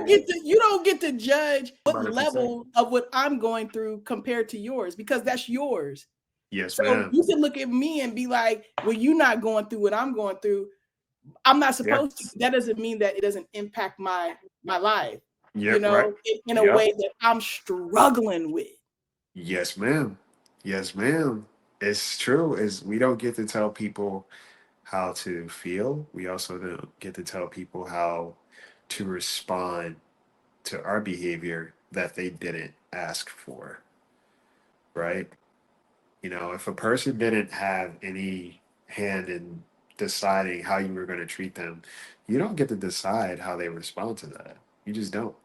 you don't get to judge what Somebody should say. level of what I'm going through compared to yours because that's yours. Yes, So ma'am. you can look at me and be like, well, you're not going through what I'm going through. I'm not Yeah. supposed to. That doesn't mean that it doesn't impact my life, Yep. Right. in a Yep. way that I'm struggling with. Yes, ma'am. Yes, ma'am. It's true. Is we don't get to tell people how to feel. We also don't get to tell people how to respond to our behavior that they didn't ask for, right? If a person didn't have any hand in deciding how you were going to treat them, you don't get to decide how they respond to that. You just don't.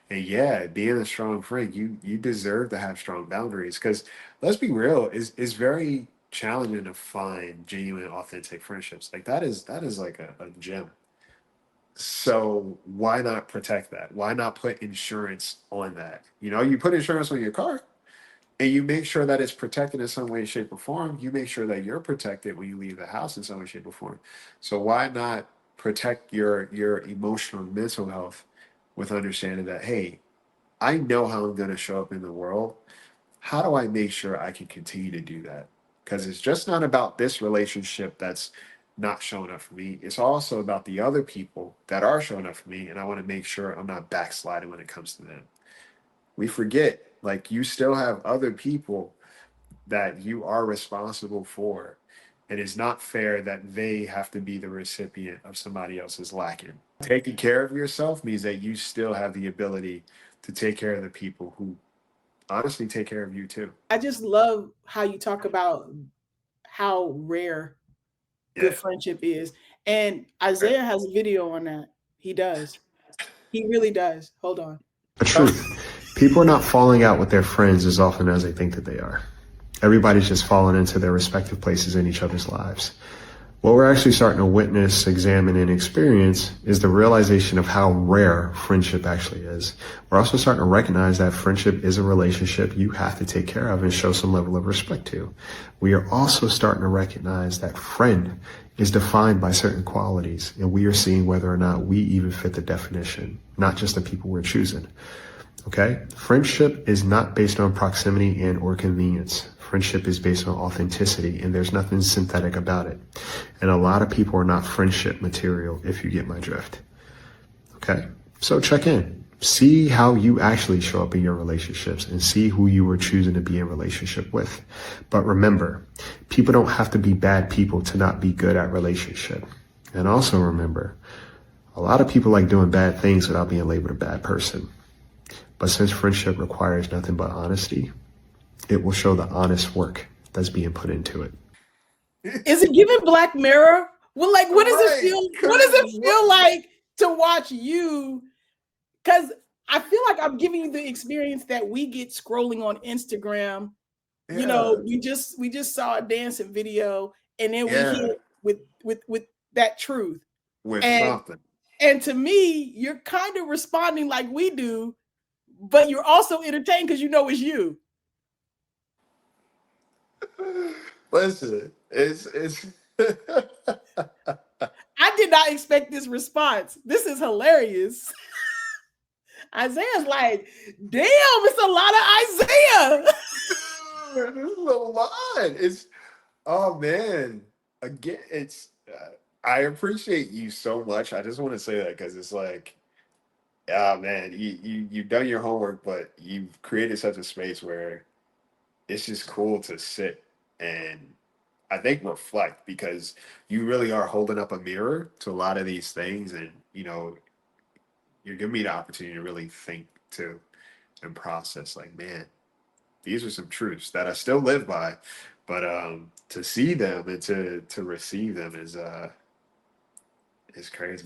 And yeah, being a strong friend, you deserve to have strong boundaries because let's be real, is very challenging to find genuine, authentic friendships. Like that is like a gem. So why not protect that? Why not put insurance on that? You put insurance on your car and you make sure that it's protected in some way, shape, or form. You make sure that you're protected when you leave the house in some way, shape, or form. So why not protect your emotional and mental health with understanding that, hey, I know how I'm going to show up in the world. How do I make sure I can continue to do that? Because it's just not about this relationship that's not showing up for me. It's also about the other people that are showing up for me. And I want to make sure I'm not backsliding when it comes to them. We forget, like, you still have other people that you are responsible for. And it's not fair that they have to be the recipient of somebody else's lacking. Taking care of yourself means that you still have the ability to take care of the people who honestly take care of you too. I just love how you talk about how rare good Yeah. friendship is. And Right. Isaiah has a video on that. He does. He really does. Hold on. The truth. People are not falling out with their friends as often as they think that they are. Everybody's just falling into their respective places in each other's lives. What we're actually starting to witness, examine, and experience is the realization of how rare friendship actually is. We're also starting to recognize that friendship is a relationship you have to take care of and show some level of respect to. We are also starting to recognize that friend is defined by certain qualities, and we are seeing whether or not we even fit the definition, not just the people we're choosing. Okay? Friendship is not based on proximity and or convenience. Friendship is based on authenticity, and there's nothing synthetic about it. And a lot of people are not friendship material, if you get my drift. Okay? So check in. See how you actually show up in your relationships and see who you are choosing to be in relationship with. But remember, people don't have to be bad people to not be good at relationship. And also remember, a lot of people like doing bad things without being labeled a bad person. But since friendship requires nothing but honesty, it will show the honest work that's being put into it. Is it giving Black Mirror? Well, like, what does it Right. feel? What does it Cause feel like to watch you? Because I feel like I'm giving you the experience that we get scrolling on Instagram. yeah. We just saw a dancing video, and then we Yeah. hit with that truth. With And something. and to me, you're kind of responding like we do, but you're also entertained because you know it's you. Listen, it's I did not expect this response. This is hilarious. Isaiah's like, damn, it's a lot of Isaiah. this is a lot. It's oh man. Again, it's I appreciate you so much. I just want to say that because it's like, ah man, you've done your homework, but you've created such a space where it's just cool to sit and I think reflect because you really are holding up a mirror to a lot of these things, and you're giving me the opportunity to really think too and process. Like, man, these are some truths that I still live by, but to see them and to receive them is crazy.